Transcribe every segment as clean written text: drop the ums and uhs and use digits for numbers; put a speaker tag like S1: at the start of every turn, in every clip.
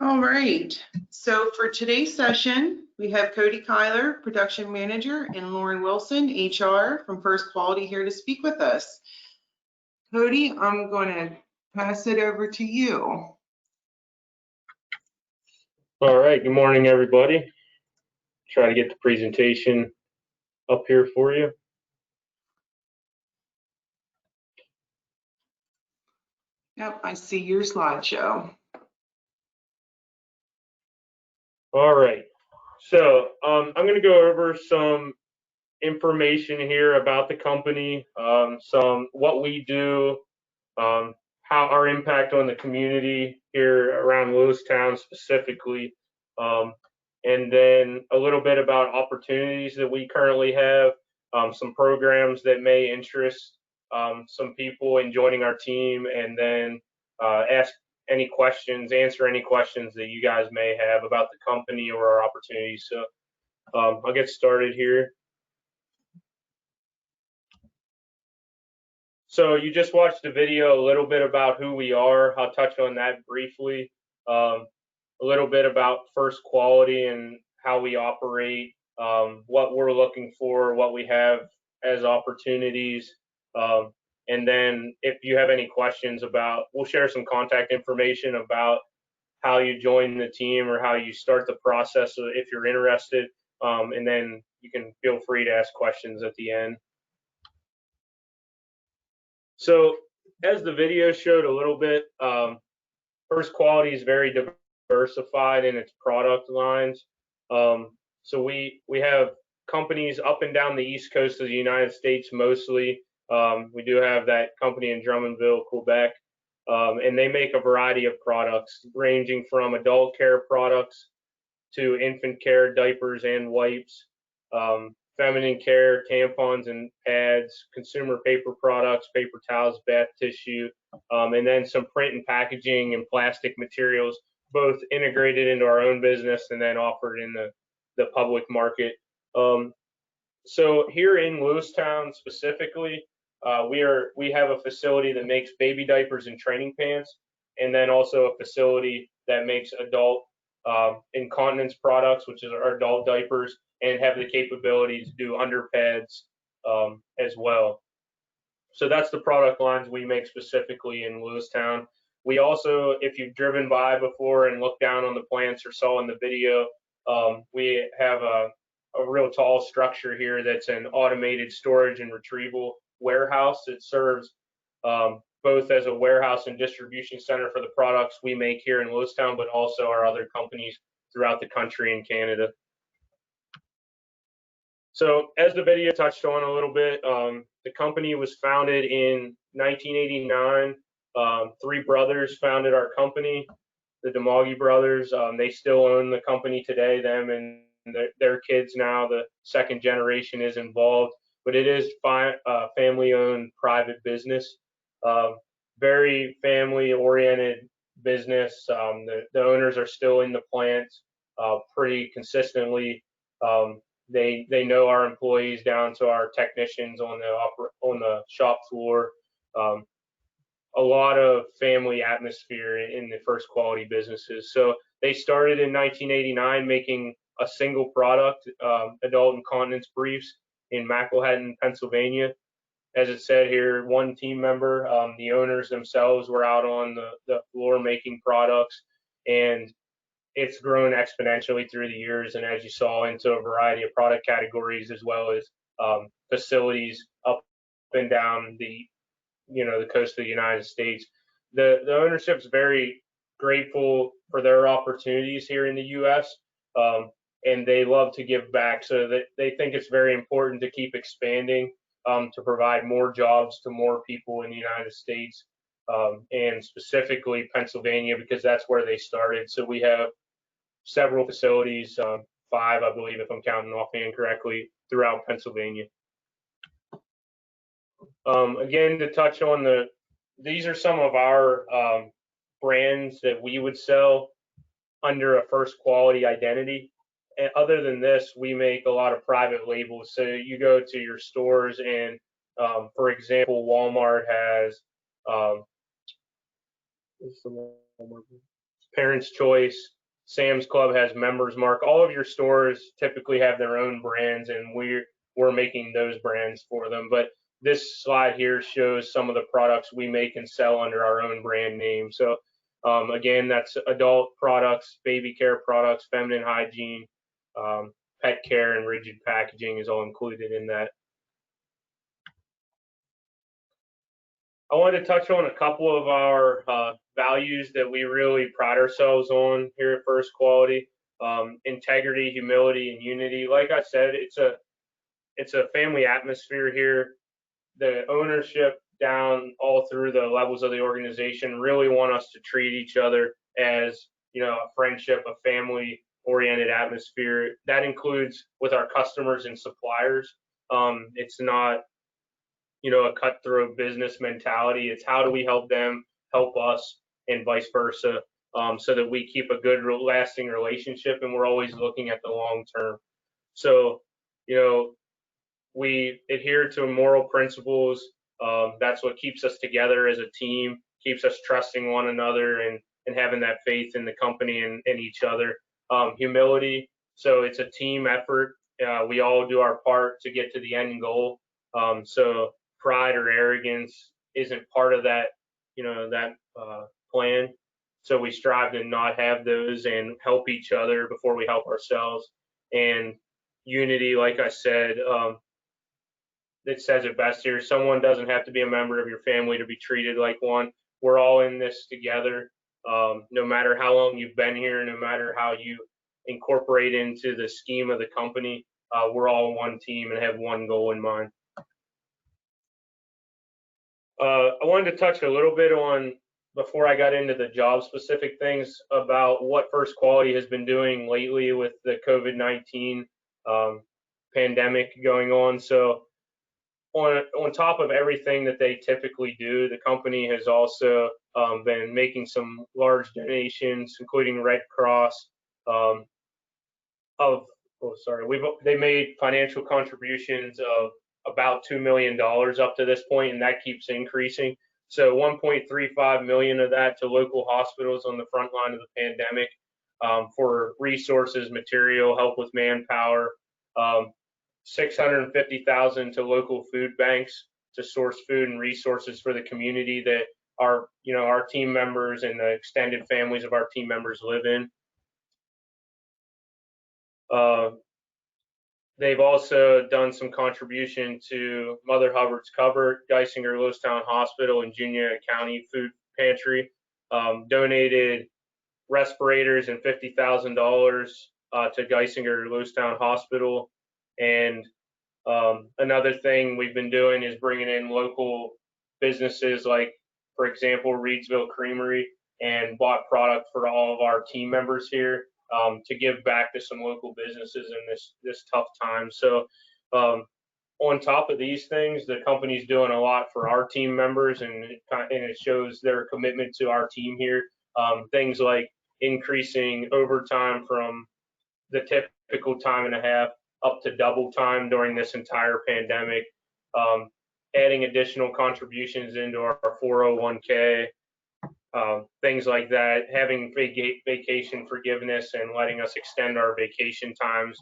S1: All right, so for today's session, we have Cody Kylor, Production Manager, and Lauren Wilson, HR from First Quality here to speak with us. Cody, I'm going to pass it over to you.
S2: All right, good morning, everybody. Try to get the presentation up here for you.
S1: Yep, I see your slideshow.
S2: All right, so I'm going to go over some information here about the company, some what we do, how our impact on the community here around Lewistown specifically, and then a little bit about opportunities that we currently have, some programs that may interest some people in joining our team, and then answer any questions that you guys may have about the company or our opportunities. So I'll get started here. So you just watched a video, a little bit about who we are. I'll touch on that briefly. A little bit about First Quality and how we operate, what we're looking for, what we have as opportunities. And then if you have any questions we'll share some contact information about how you join the team or how you start the process if you're interested. And then you can feel free to ask questions at the end. So as the video showed a little bit, First Quality is very diversified in its product lines. So we have companies up and down the East Coast of the United States mostly. We do have that company in Drummondville, Quebec, and they make a variety of products ranging from adult care products to infant care, diapers and wipes, feminine care, tampons and pads, consumer paper products, paper towels, bath tissue, and then some print and packaging and plastic materials, both integrated into our own business and then offered in the public market. So here in Lewistown specifically, we have a facility that makes baby diapers and training pants, and then also a facility that makes adult incontinence products, which is our adult diapers, and have the capability to do underpads as well. So that's the product lines we make specifically in Lewistown. We also, if you've driven by before and looked down on the plants or saw in the video, we have a real tall structure here that's an automated storage and retrieval warehouse. It serves both as a warehouse and distribution center for the products we make here in Lewistown, but also our other companies throughout the country and Canada. So as the video touched on a little bit, the company was founded in 1989. Three brothers founded our company, the DeMoggy brothers. They still own the company today, them and their kids now. The second generation is involved, but it is family-owned private business. Very family-oriented business. The owners are still in the plant pretty consistently. They know our employees down to our technicians on the shop floor. A lot of family atmosphere in the First Quality businesses. So they started in 1989 making a single product, adult incontinence briefs in McElhatton, Pennsylvania. As it said here, one team member, the owners themselves were out on the floor making products, and it's grown exponentially through the years, and as you saw, into a variety of product categories as well as facilities up and down the coast of the United States. The ownership's very grateful for their opportunities here in the U.S. And they love to give back, so that they think it's very important to keep expanding to provide more jobs to more people in the United States, and specifically Pennsylvania, because that's where they started. So we have several facilities, 5, I believe, if I'm counting offhand correctly, throughout Pennsylvania. Again, to touch on these are some of our brands that we would sell under a First Quality identity. And other than this, we make a lot of private labels. So you go to your stores and, for example, Walmart has, Parents' Choice, Sam's Club has Members Mark. All of your stores typically have their own brands, and we're making those brands for them. But this slide here shows some of the products we make and sell under our own brand name. So again, that's adult products, baby care products, feminine hygiene, pet care, and rigid packaging is all included in that. I wanted to touch on a couple of our values that we really pride ourselves on here at First Quality. Integrity, humility, and unity. Like I said, it's a family atmosphere here. The ownership down all through the levels of the organization really want us to treat each other as, you know, a friendship, a family oriented atmosphere. That includes with our customers and suppliers. It's not, you know, a cutthroat business mentality. It's how do we help them help us and vice versa, so that we keep a good lasting relationship, and we're always looking at the long term. So, you know, we adhere to moral principles. That's what keeps us together as a team, keeps us trusting one another and having that faith in the company and each other. Humility. So it's a team effort. We all do our part to get to the end goal. So pride or arrogance isn't part of that, you know, that plan. So we strive to not have those and help each other before we help ourselves. And unity, like I said, it says it best here. Someone doesn't have to be a member of your family to be treated like one. We're all in this together. No matter how long you've been here, no matter how you incorporate into the scheme of the company, we're all one team and have one goal in mind. I wanted to touch a little bit on, before I got into the job specific things, about what First Quality has been doing lately with the COVID-19 pandemic going on. So on top of everything that they typically do, the company has also been making some large donations, including Red Cross. They made financial contributions of about $2 million up to this point, and that keeps increasing. So 1.35 million of that to local hospitals on the front line of the pandemic, for resources, material, help with manpower. 650,000 to local food banks to source food and resources for the community that our team members and the extended families of our team members live in. They've also done some contribution to Mother Hubbard's Cupboard, Geisinger Lewistown Hospital, and Junior County Food Pantry. Donated respirators and $50,000 to Geisinger Lewistown Hospital. And another thing we've been doing is bringing in local businesses, like, for example, Reedsville Creamery, and bought product for all of our team members here, to give back to some local businesses in this tough time. So on top of these things, the company's doing a lot for our team members, and it shows their commitment to our team here. Things like increasing overtime from the typical time and a half up to double time during this entire pandemic, adding additional contributions into our 401k, things like that, having vacation forgiveness and letting us extend our vacation times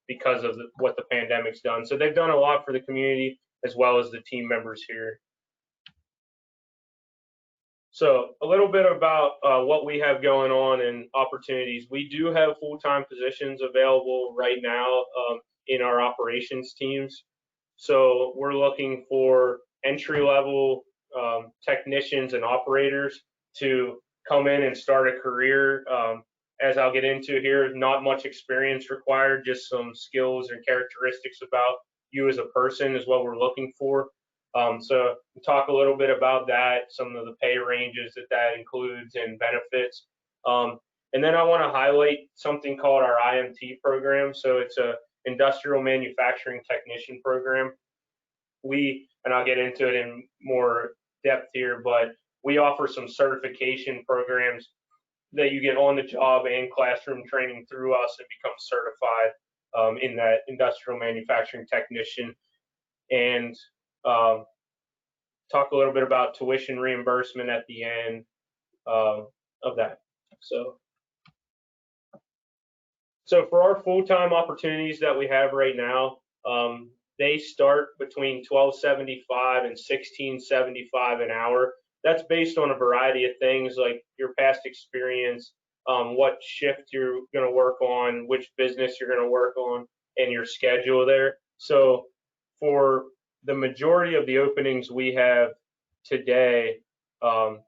S2: because of what the pandemic's done. So they've done a lot for the community as well as the team members here. So a little bit about what we have going on and opportunities. We do have full-time positions available right now in our operations teams. So we're looking for entry-level technicians and operators to come in and start a career. As I'll get into here, not much experience required, just some skills and characteristics about you as a person is what we're looking for. So we'll talk a little bit about that, some of the pay ranges that includes and benefits. And then I want to highlight something called our IMT program. So it's a industrial manufacturing technician program. And I'll get into it in more depth here, but we offer some certification programs that you get on the job and classroom training through us and become certified in that industrial manufacturing technician. And talk a little bit about tuition reimbursement at the end of that. So for our full-time opportunities that we have right now, they start between $12.75 and $16.75 an hour. That's based on a variety of things like your past experience, what shift you're going to work on, which business you're going to work on, and your schedule there. So for the majority of the openings we have today, it'd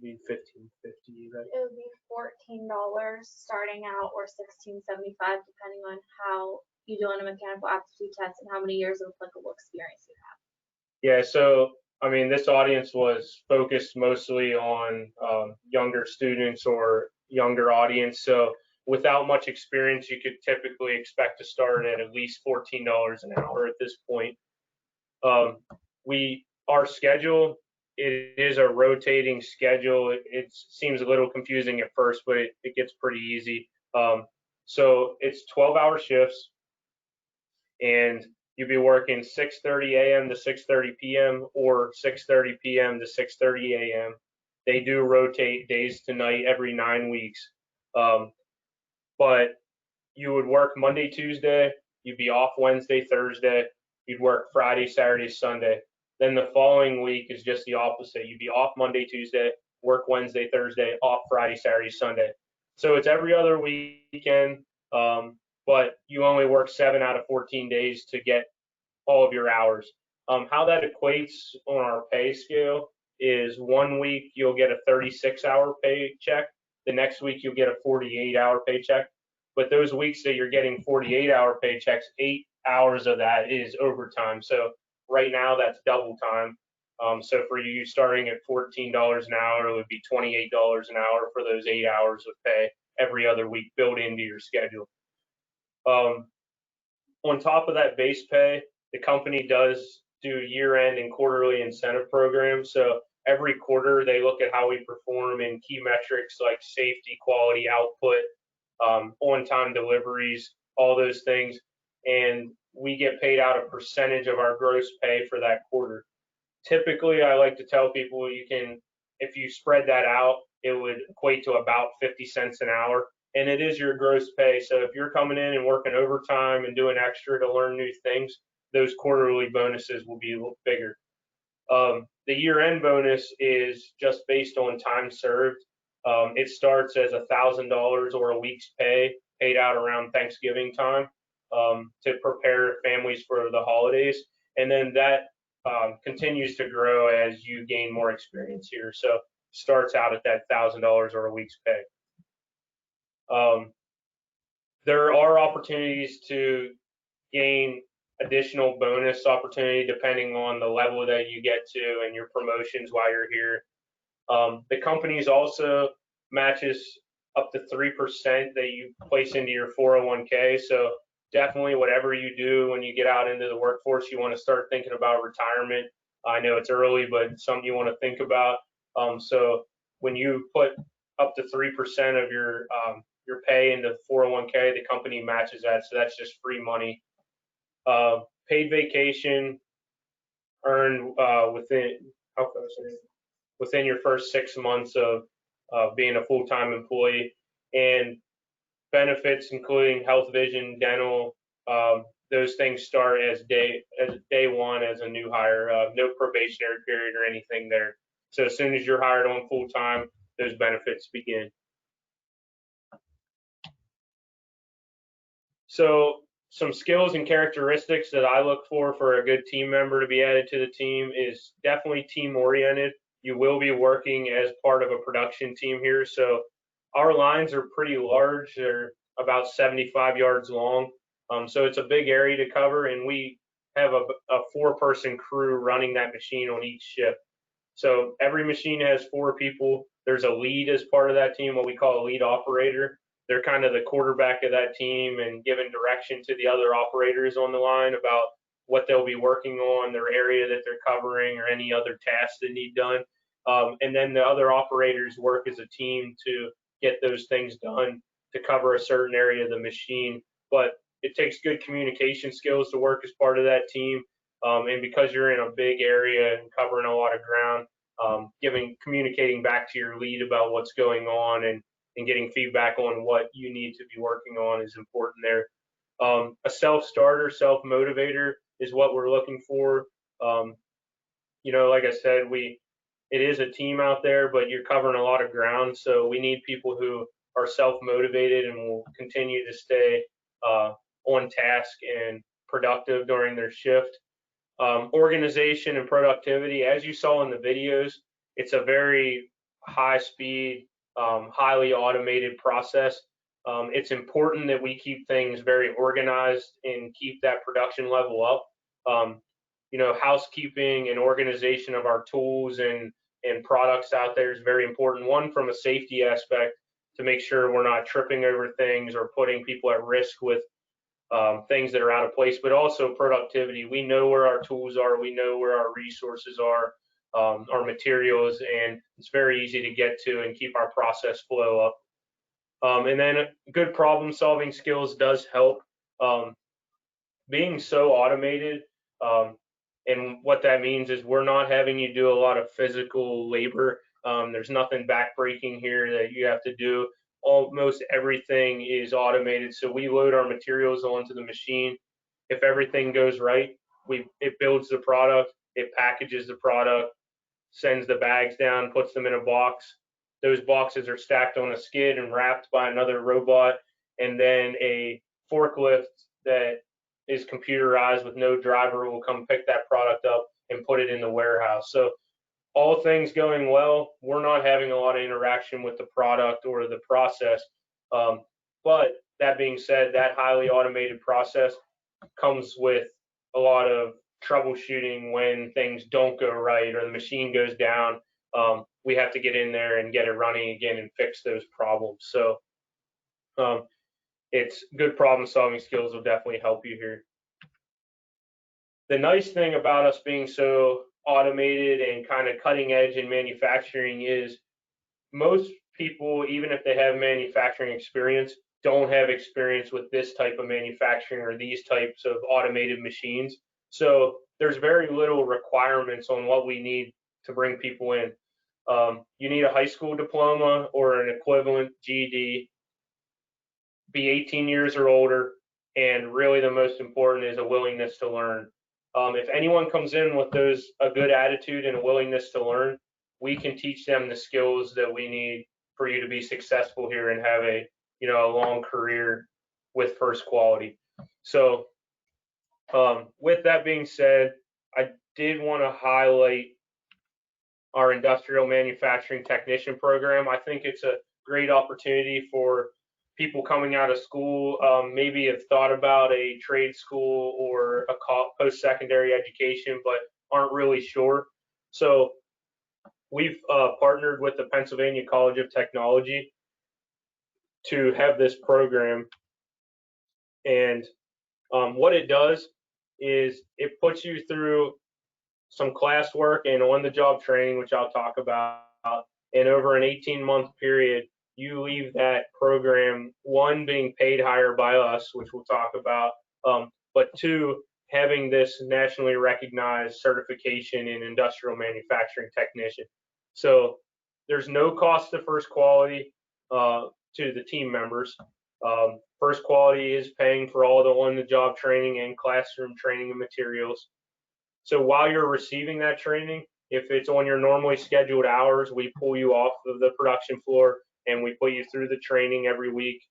S2: be $15.50, right?
S3: It would be $14 starting out, or $16.75 depending on how you do on a mechanical aptitude test and how many years of applicable experience you have.
S2: Yeah, so I mean, this audience was focused mostly on younger students or younger audience. So without much experience, you could typically expect to start at least $14 an hour at this point. Our schedule, it is a rotating schedule. It seems a little confusing at first, but it gets pretty easy. So it's 12-hour shifts, and you'll be working 6:30 a.m. to 6:30 p.m. or 6:30 p.m. to 6:30 a.m. They do rotate days to night every 9 weeks. But you would work Monday, Tuesday, you'd be off Wednesday, Thursday, you'd work Friday, Saturday, Sunday. Then the following week is just the opposite. You'd be off Monday, Tuesday, work Wednesday, Thursday, off Friday, Saturday, Sunday. So it's every other weekend, but you only work 7 out of 14 days to get all of your hours. How that equates on our pay scale is 1 week you'll get a 36-hour paycheck. The next week you'll get a 48-hour paycheck. But those weeks that you're getting 48-hour paychecks, 8 hours of that is overtime. So right now that's double time. So for you starting at $14 an hour, it would be $28 an hour for those 8 hours of pay every other week built into your schedule. On top of that base pay, the company does do year-end and quarterly incentive programs. So every quarter they look at how we perform in key metrics like safety, quality, output, on-time deliveries, all those things. And we get paid out a percentage of our gross pay for that quarter. Typically, I like to tell people if you spread that out, it would equate to about 50 cents an hour. And it is your gross pay. So if you're coming in and working overtime and doing extra to learn new things, those quarterly bonuses will be a little bigger. The year-end bonus is just based on time served. It starts as $1,000 or a week's pay paid out around Thanksgiving time to prepare families for the holidays. And then that continues to grow as you gain more experience here. So starts out at that $1,000 or a week's pay. There are opportunities to gain additional bonus opportunity depending on the level that you get to and your promotions while you're here. The company's also matches up to 3% that you place into your 401k. So definitely whatever you do when you get out into the workforce, you want to start thinking about retirement. I know it's early, but it's something you want to think about. So when you put up to 3% of your pay into 401k, the company matches that. So that's just free money. Paid vacation earned within your first 6 months of being a full-time employee, and benefits including health, vision, dental. Those things start as day one as a new hire. No probationary period or anything there. So as soon as you're hired on full-time, those benefits begin. So some skills and characteristics that I look for a good team member to be added to the team is definitely team oriented. You will be working as part of a production team here. So our lines are pretty large. They're about 75 yards long. So it's a big area to cover, and we have a 4-person crew running that machine on each shift. So every machine has 4 people. There's a lead as part of that team, what we call a lead operator. They're kind of the quarterback of that team and giving direction to the other operators on the line about what they'll be working on, their area that they're covering, or any other tasks that need done. And then the other operators work as a team to get those things done to cover a certain area of the machine. But it takes good communication skills to work as part of that team. And because you're in a big area and covering a lot of ground, communicating back to your lead about what's going on and and getting feedback on what you need to be working on is important there. A self-starter, self-motivator is what we're looking for. Like I said, it is a team out there, but you're covering a lot of ground. So we need people who are self-motivated and will continue to stay on task and productive during their shift. Organization and productivity, as you saw in the videos, it's a very high speed, highly automated process. It's important that we keep things very organized and keep that production level up. Housekeeping and organization of our tools and products out there is very important. One, from a safety aspect, to make sure we're not tripping over things or putting people at risk with things that are out of place, but also productivity. We know where our tools are, we know where our resources are, our materials, and it's very easy to get to and keep our process flow up. And then good problem solving skills does help. Being so automated, and what that means is we're not having you do a lot of physical labor. There's nothing backbreaking here that you have to do. Almost everything is automated. So we load our materials onto the machine. If everything goes right, it builds the product, it packages the product, sends the bags down, puts them in a box. Those boxes are stacked on a skid and wrapped by another robot, and then a forklift that is computerized with no driver will come pick that product up and put it in the warehouse. So all things going well, we're not having a lot of interaction with the product or the process. But that being said, that highly automated process comes with a lot of troubleshooting when things don't go right or the machine goes down. We have to get in there and get it running again and fix those problems. So it's good problem solving skills will definitely help you here. The nice thing about us being so automated and kind of cutting edge in manufacturing is most people, even if they have manufacturing experience, don't have experience with this type of manufacturing or these types of automated machines. So there's very little requirements on what we need to bring people in. You need a high school diploma or an equivalent GED, be 18 years or older, and really the most important is a willingness to learn. If anyone comes in with a good attitude and a willingness to learn, we can teach them the skills that we need for you to be successful here and have a long career with First Quality. So with that being said, I did want to highlight our industrial manufacturing technician program. I think it's a great opportunity for people coming out of school, maybe have thought about a trade school or a post-secondary education, but aren't really sure. So we've partnered with the Pennsylvania College of Technology to have this program. And what it does is it puts you through some classwork and on-the-job training, which I'll talk about. And over an 18-month period, you leave that program, one, being paid higher by us, which we'll talk about, but two, having this nationally recognized certification in industrial manufacturing technician. So there's no cost to First Quality to the team members. First Quality is paying for all the on-the-job training and classroom training and materials. So while you're receiving that training, if it's on your normally scheduled hours, we pull you off of the production floor and we put you through the training every week.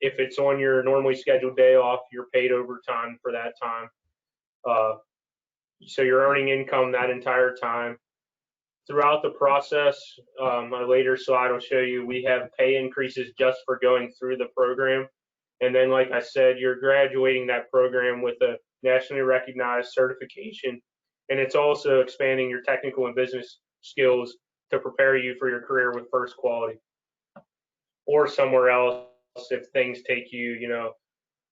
S2: If it's on your normally scheduled day off, you're paid overtime for that time. So you're earning income that entire time. Throughout the process, a later slide will show you, we have pay increases just for going through the program. And then, like I said, you're graduating that program with a nationally recognized certification. And it's also expanding your technical and business skills to prepare you for your career with First Quality or somewhere else if things take you,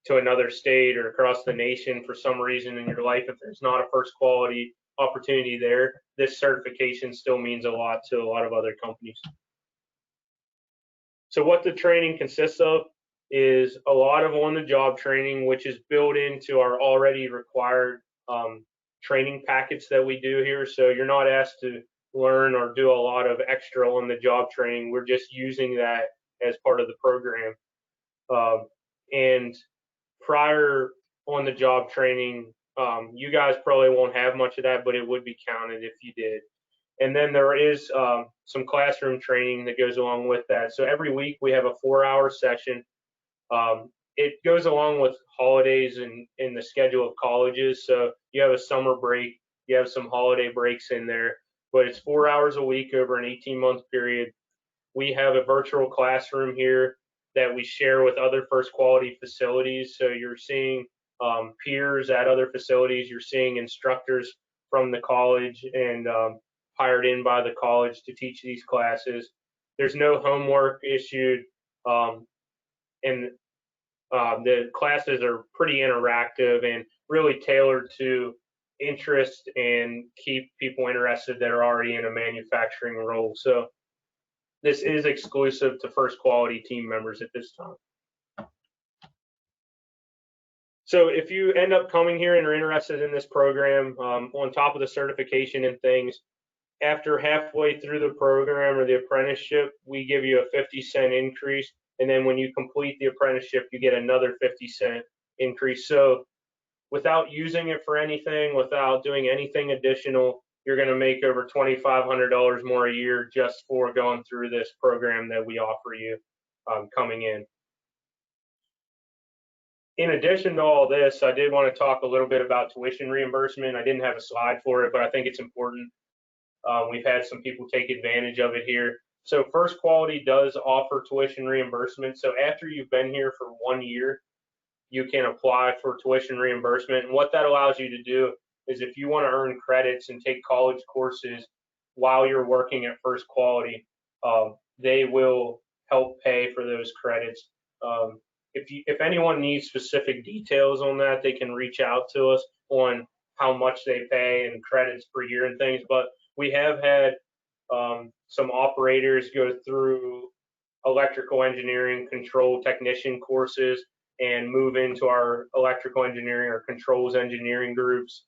S2: to another state or across the nation for some reason in your life. If there's not a First Quality opportunity there, this certification still means a lot to a lot of other companies. So what the training consists of is a lot of on-the-job training, which is built into our already required training packets that we do here. So you're not asked to learn or do a lot of extra on-the-job training. We're just using that as part of the program. And prior on the job training, you guys probably won't have much of that, but it would be counted if you did. And then there is some classroom training that goes along with that. So every week we have a 4-hour session. It goes along with holidays and in the schedule of colleges. So you have a summer break, you have some holiday breaks in there, but it's 4 hours a week over an 18-month period. We have a virtual classroom here that we share with other First Quality facilities. So you're seeing peers at other facilities, you're seeing instructors from the college and hired in by the college to teach these classes. There's no homework issued, and the classes are pretty interactive and really tailored to interest and keep people interested that are already in a manufacturing role. So this is exclusive to First Quality team members at this time. So if you end up coming here and are interested in this program, on top of the certification and things, after halfway through the program or the apprenticeship, we give you a 50-cent increase. And then when you complete the apprenticeship, you get another 50-cent increase. So without using it for anything, without doing anything additional, you're going to make over $2,500 more a year just for going through this program that we offer you coming in. In addition to all this, I did want to talk a little bit about tuition reimbursement. I didn't have a slide for it, but I think it's important. We've had some people take advantage of it here. So First Quality does offer tuition reimbursement. So after you've been here for 1 year, you can apply for tuition reimbursement. And what that allows you to do is if you want to earn credits and take college courses while you're working at First Quality, they will help pay for those credits. If anyone needs specific details on that, they can reach out to us on how much they pay and credits per year and things. But we have had some operators go through electrical engineering control technician courses and move into our electrical engineering or controls engineering groups.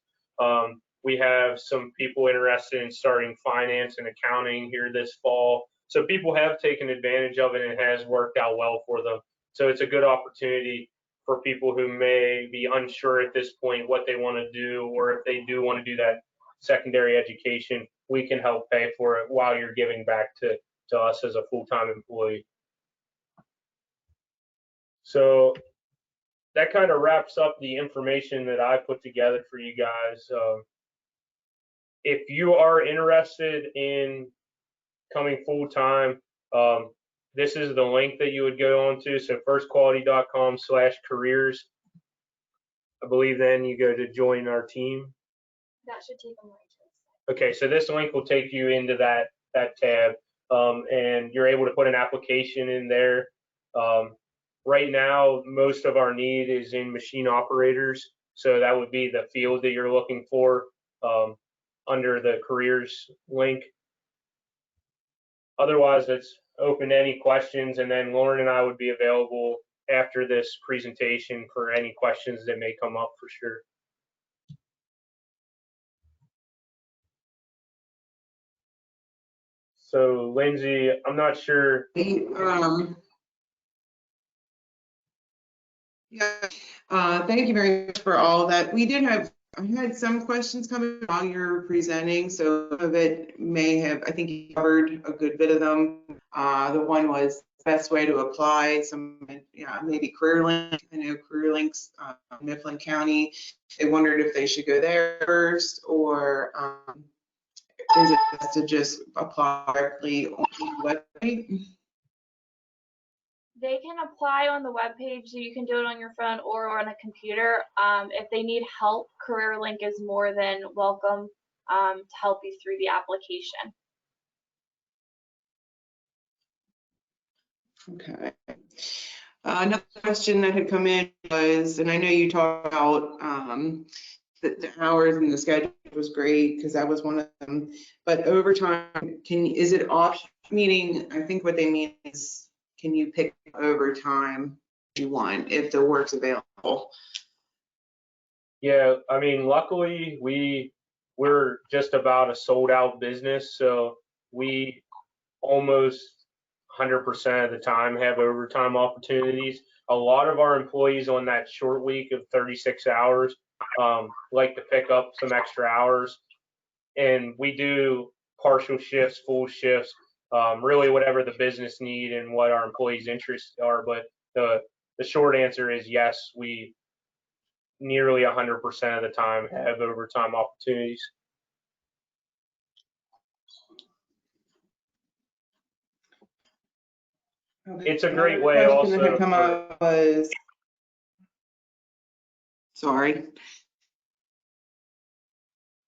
S2: We have some people interested in starting finance and accounting here this fall. So people have taken advantage of it and it has worked out well for them. So it's a good opportunity for people who may be unsure at this point what they want to do, or if they do want to do that secondary education, we can help pay for it while you're giving back to us as a full-time employee. So that kind of wraps up the information that I put together for you guys. If you are interested in coming full-time, this is the link that you would go on to. So firstquality.com/careers. I believe then you go to join our team.
S3: That should take them right to the site.
S2: Okay, so this link will take you into that tab, and you're able to put an application in there. Right now, most of our need is in machine operators, so that would be the field that you're looking for under the careers link. Otherwise, it's open to any questions, and then Lauren and I would be available after this presentation for any questions that may come up for sure. So Lindsay, I'm not sure.
S1: Thank you very much for all of that. I had some questions coming while you're presenting, so some of it may have, I think you covered a good bit of them. The one was best way to apply, maybe CareerLink. I know CareerLink's Mifflin County. They wondered if they should go there first, or is it best to just apply directly on the website?
S3: They can apply on the webpage, so you can do it on your phone or on a computer. If they need help, CareerLink is more than welcome to help you through the application.
S1: Okay. Another question that had come in was, and I know you talked about the hours and the schedule was great because that was one of them, but overtime, is it optional? Meaning, I think what they mean is, can you pick overtime if you want, if the work's available?
S2: Yeah, I mean, luckily we're just about a sold out business, so we almost 100% of the time have overtime opportunities. A lot of our employees on that short week of 36 hours like to pick up some extra hours, and we do partial shifts, full shifts, really whatever the business need and what our employees' interests are. But the short answer is yes, we nearly 100% of the time have overtime opportunities.
S1: Okay.
S2: It's a great way
S1: Another
S2: also.
S1: question that had come up was, sorry.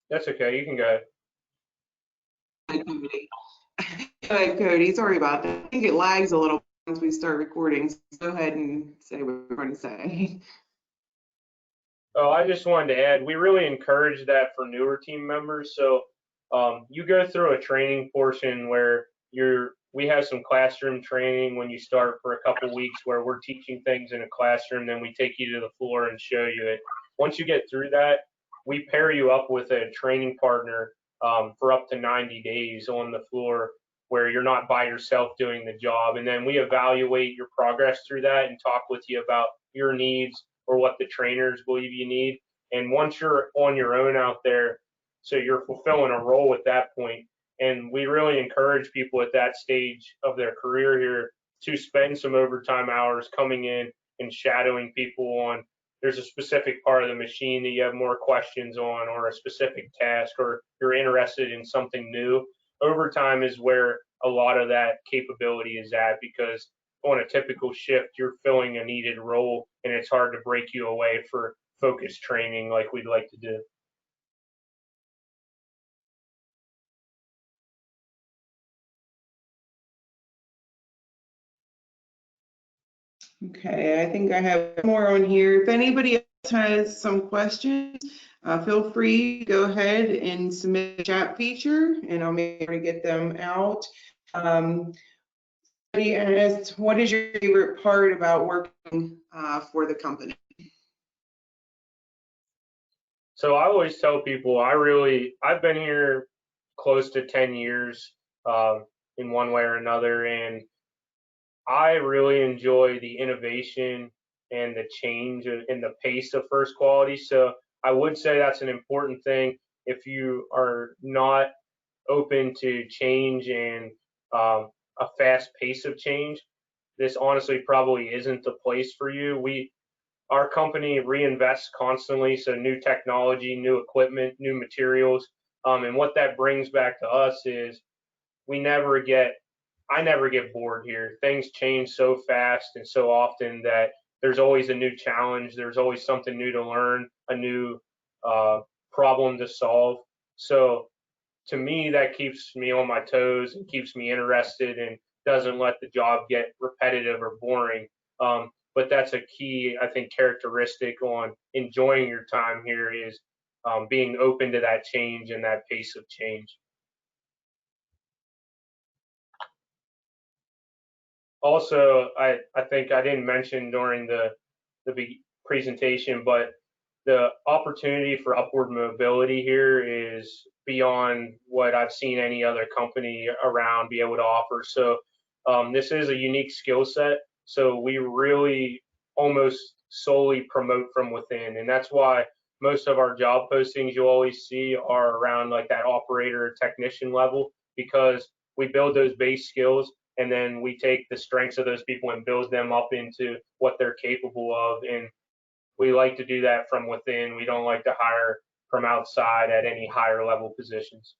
S2: That's okay, you can go.
S1: Go ahead, Cody. Sorry about that. I think it lags a little once we start recording. So go ahead and say what you're going to say.
S2: Oh, I just wanted to add, we really encourage that for newer team members. So you go through a training portion where we have some classroom training when you start for a couple weeks where we're teaching things in a classroom, then we take you to the floor and show you it. Once you get through that, we pair you up with a training partner for up to 90 days on the floor where you're not by yourself doing the job. And then we evaluate your progress through that and talk with you about your needs or what the trainers believe you need. And once you're on your own out there, so you're fulfilling a role at that point. And we really encourage people at that stage of their career here to spend some overtime hours coming in and shadowing people on there's a specific part of the machine that you have more questions on, or a specific task, or you're interested in something new. Overtime is where a lot of that capability is at, because on a typical shift, you're filling a needed role, and it's hard to break you away for focused training like we'd like to do.
S1: Okay, I think I have more on here. If anybody else has some questions, feel free to go ahead and submit the chat feature, and I'll make sure to get them out. Somebody asked, what is your favorite part about working for the company?
S2: So I always tell people I've been here close to 10 years in one way or another, and I really enjoy the innovation and the change in the pace of First Quality. So I would say that's an important thing. If you are not open to change and a fast pace of change, this honestly probably isn't the place for you. Our company reinvests constantly, so new technology, new equipment, new materials, and what that brings back to us is I never get bored here. Things change so fast and so often that there's always a new challenge. There's always something new to learn, a new problem to solve. So to me, that keeps me on my toes and keeps me interested and doesn't let the job get repetitive or boring. But that's a key, I think, characteristic on enjoying your time here is being open to that change and that pace of change. Also, I think I didn't mention during the presentation, but the opportunity for upward mobility here is beyond what I've seen any other company around be able to offer. So this is a unique skill set. So we really almost solely promote from within. And that's why most of our job postings you always see are around like that operator or technician level, because we build those base skills and then we take the strengths of those people and build them up into what they're capable of. And we like to do that from within. We don't like to hire from outside at any higher level positions.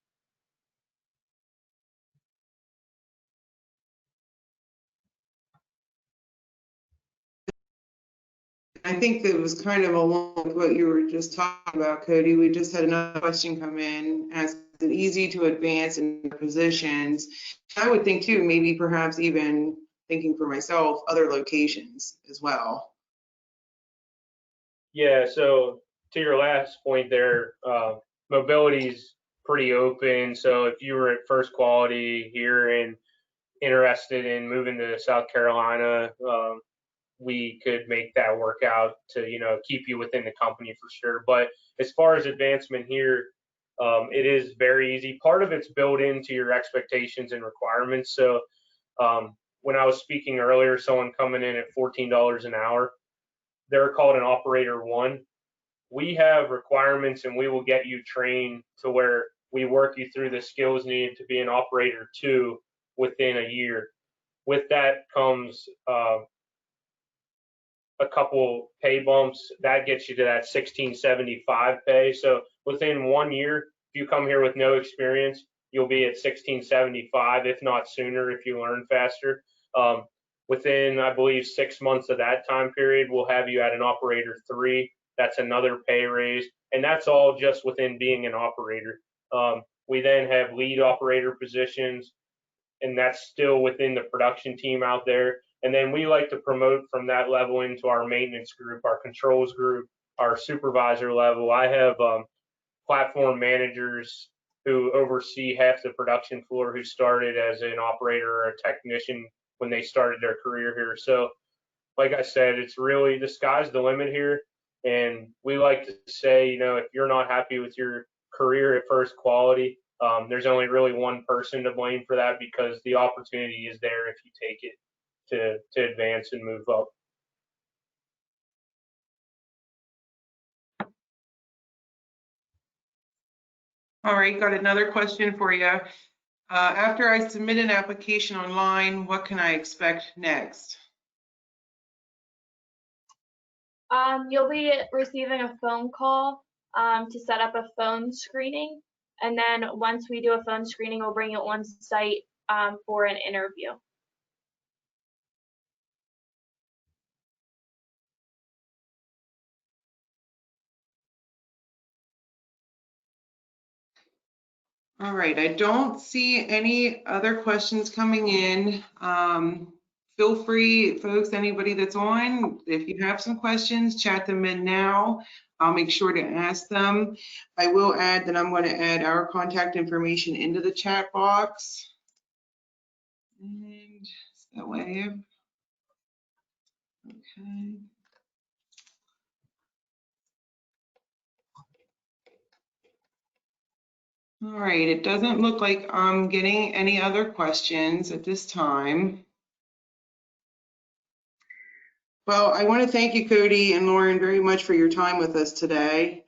S1: I think that was kind of along with what you were just talking about, Cody. We just had another question come in. As it easy to advance in positions? I would think too, maybe perhaps even thinking for myself, other locations as well.
S2: Yeah, so to your last point there, mobility is pretty open. So if you were at First Quality here and interested in moving to South Carolina, we could make that work out to keep you within the company for sure. But as far as advancement here, it is very easy. Part of it's built into your expectations and requirements. So when I was speaking earlier, someone coming in at $14 an hour, they're called an operator 1. We have requirements, and we will get you trained to where we work you through the skills needed to be an operator 2 within a year. With that comes a couple pay bumps. That gets you to that $16.75 pay. So within 1 year, if you come here with no experience, you'll be at $16.75, if not sooner, if you learn faster. Within, I believe, 6 months of that time period, we'll have you at an operator 3. That's another pay raise, and that's all just within being an operator. We then have lead operator positions, and that's still within the production team out there. And then we like to promote from that level into our maintenance group, our controls group, our supervisor level. I have platform managers who oversee half the production floor who started as an operator or a technician when they started their career here. So like I said, it's really, the sky's the limit here. And we like to say, you know, if you're not happy with your career at First Quality, there's only really one person to blame for that, because the opportunity is there if you take it to advance and move up.
S1: All right, got another question for you. After I submit an application online, what can I expect next?
S3: You'll be receiving a phone call to set up a phone screening. And then once we do a phone screening, we'll bring you on site for an interview.
S1: All right, I don't see any other questions coming in. Feel free, folks, anybody that's on, if you have some questions, chat them in now. I'll make sure to ask them. I will add that I'm going to add our contact information into the chat box. And that way, okay. All right, it doesn't look like I'm getting any other questions at this time. Well, I want to thank you, Cody and Lauren, very much for your time with us today.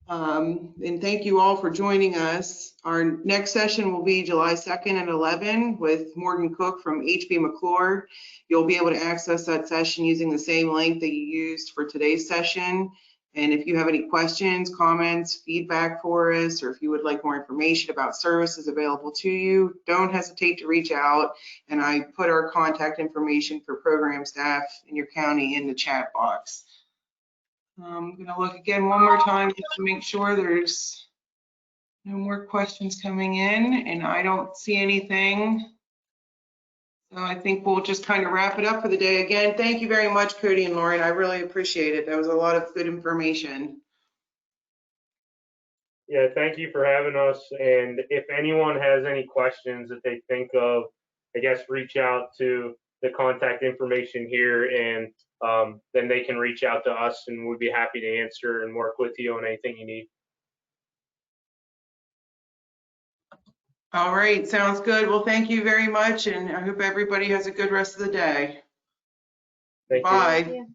S1: And thank you all for joining us. Our next session will be July 2nd at 11 with Morgan Cook from HB McClure. You'll be able to access that session using the same link that you used for today's session. And if you have any questions, comments, feedback for us, or if you would like more information about services available to you, don't hesitate to reach out. And I put our contact information for program staff in your county in the chat box. I'm going to look again one more time just to make sure there's no more questions coming in, and I don't see anything. So I think we'll just kind of wrap it up for the day. Again, thank you very much, Cody and Lauren. I really appreciate it. That was a lot of good information.
S2: Yeah, thank you for having us. And if anyone has any questions that they think of, I guess reach out to the contact information here, and then they can reach out to us, and we'd be happy to answer and work with you on anything you need.
S1: All right, sounds good. Well, thank you very much, and I hope everybody has a good rest of the day.
S2: Thank you.
S1: Bye.
S3: Thank you.